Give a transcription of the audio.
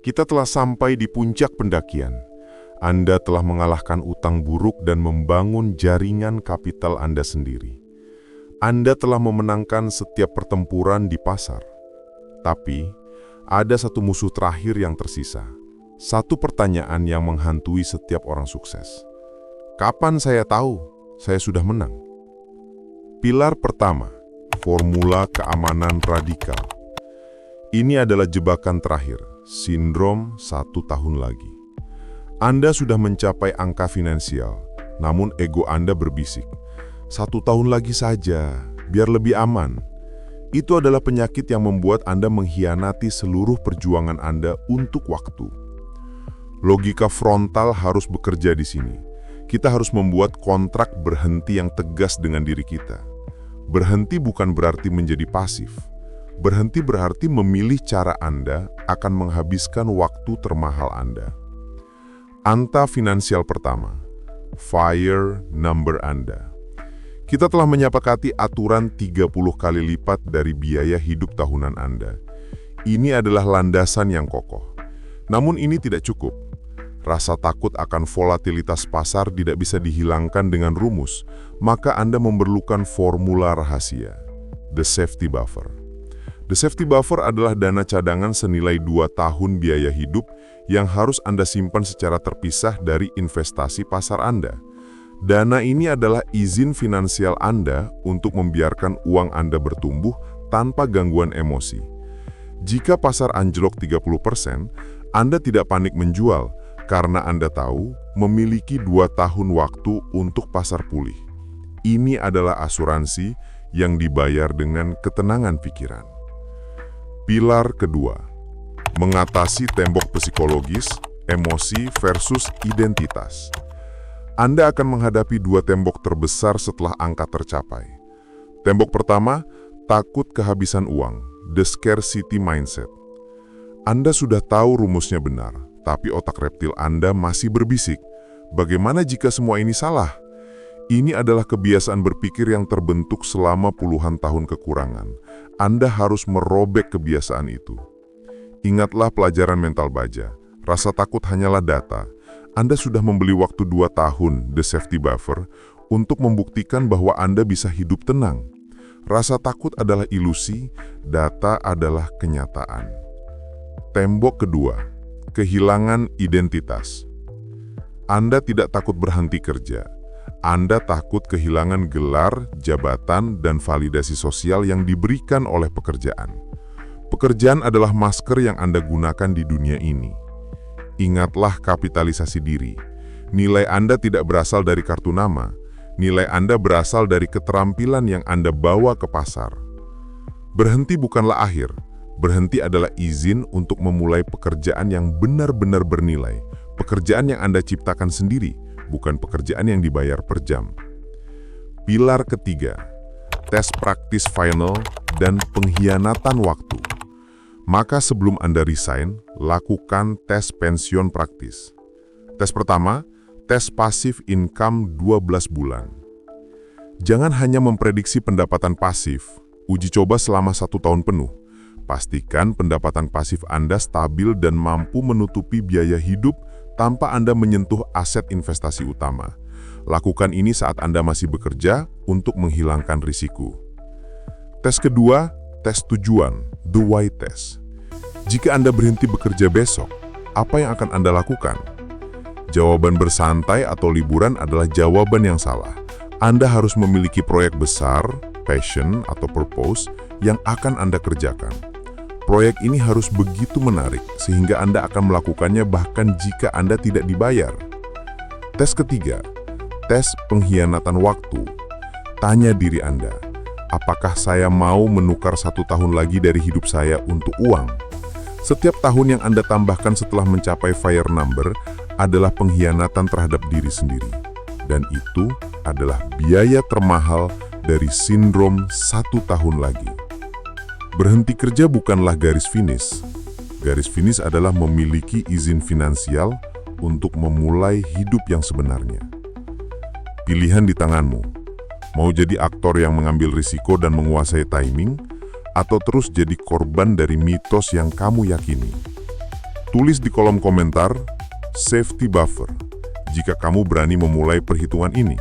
Kita telah sampai di puncak pendakian. Anda telah mengalahkan utang buruk dan membangun jaringan kapital Anda sendiri. Anda telah memenangkan setiap pertempuran di pasar. Tapi, ada satu musuh terakhir yang tersisa. Satu pertanyaan yang menghantui setiap orang sukses. Kapan saya tahu saya sudah menang? Pilar pertama, formula keamanan radikal. Ini adalah jebakan terakhir, sindrom 1 tahun lagi. Anda sudah mencapai angka finansial, namun ego Anda berbisik. 1 tahun lagi saja, biar lebih aman. Itu adalah penyakit yang membuat Anda mengkhianati seluruh perjuangan Anda untuk waktu. Logika frontal harus bekerja di sini. Kita harus membuat kontrak berhenti yang tegas dengan diri kita. Berhenti bukan berarti menjadi pasif. Berhenti berarti memilih cara Anda akan menghabiskan waktu termahal Anda. Anta finansial pertama, fire number Anda. Kita telah menyepakati aturan 30 kali lipat dari biaya hidup tahunan Anda. Ini adalah landasan yang kokoh. Namun ini tidak cukup. Rasa takut akan volatilitas pasar tidak bisa dihilangkan dengan rumus, maka Anda memerlukan formula rahasia, the safety buffer. The safety buffer adalah dana cadangan senilai 2 tahun biaya hidup yang harus Anda simpan secara terpisah dari investasi pasar Anda. Dana ini adalah izin finansial Anda untuk membiarkan uang Anda bertumbuh tanpa gangguan emosi. Jika pasar anjlok 30%, Anda tidak panik menjual karena Anda tahu memiliki 2 tahun waktu untuk pasar pulih. Ini adalah asuransi yang dibayar dengan ketenangan pikiran. Pilar kedua, mengatasi tembok psikologis, emosi versus identitas. Anda akan menghadapi 2 tembok terbesar setelah angka tercapai. Tembok pertama, takut kehabisan uang, the scarcity mindset. Anda sudah tahu rumusnya benar, tapi otak reptil Anda masih berbisik. Bagaimana jika semua ini salah? Ini adalah kebiasaan berpikir yang terbentuk selama puluhan tahun kekurangan. Anda harus merobek kebiasaan itu. Ingatlah pelajaran mental baja. Rasa takut hanyalah data. Anda sudah membeli waktu 2 tahun, the safety buffer, untuk membuktikan bahwa Anda bisa hidup tenang. Rasa takut adalah ilusi, data adalah kenyataan. Tembok kedua, kehilangan identitas. Anda tidak takut berhenti kerja. Anda takut kehilangan gelar, jabatan, dan validasi sosial yang diberikan oleh pekerjaan. Pekerjaan adalah masker yang Anda gunakan di dunia ini. Ingatlah kapitalisasi diri. Nilai Anda tidak berasal dari kartu nama. Nilai Anda berasal dari keterampilan yang Anda bawa ke pasar. Berhenti bukanlah akhir. Berhenti adalah izin untuk memulai pekerjaan yang benar-benar bernilai. Pekerjaan yang Anda ciptakan sendiri, bukan pekerjaan yang dibayar per jam. Pilar ketiga, tes praktis final dan pengkhianatan waktu. Maka sebelum Anda resign, lakukan tes pensiun praktis. Tes pertama, tes pasif income 12 bulan. Jangan hanya memprediksi pendapatan pasif, uji coba selama 1 tahun penuh. Pastikan pendapatan pasif Anda stabil dan mampu menutupi biaya hidup tanpa Anda menyentuh aset investasi utama. Lakukan ini saat Anda masih bekerja untuk menghilangkan risiko. Tes kedua, tes tujuan, the why test. Jika Anda berhenti bekerja besok, apa yang akan Anda lakukan? Jawaban bersantai atau liburan adalah jawaban yang salah. Anda harus memiliki proyek besar, passion atau purpose yang akan Anda kerjakan. Proyek ini harus begitu menarik sehingga Anda akan melakukannya bahkan jika Anda tidak dibayar. Tes ketiga, tes pengkhianatan waktu. Tanya diri Anda, apakah saya mau menukar 1 tahun lagi dari hidup saya untuk uang? Setiap tahun yang Anda tambahkan setelah mencapai fire number adalah pengkhianatan terhadap diri sendiri. Dan itu adalah biaya termahal dari sindrom 1 tahun lagi. Berhenti kerja bukanlah garis finish. Garis finish adalah memiliki izin finansial untuk memulai hidup yang sebenarnya. Pilihan di tanganmu. Mau jadi aktor yang mengambil risiko dan menguasai timing, atau terus jadi korban dari mitos yang kamu yakini. Tulis di kolom komentar, safety buffer, jika kamu berani memulai perhitungan ini.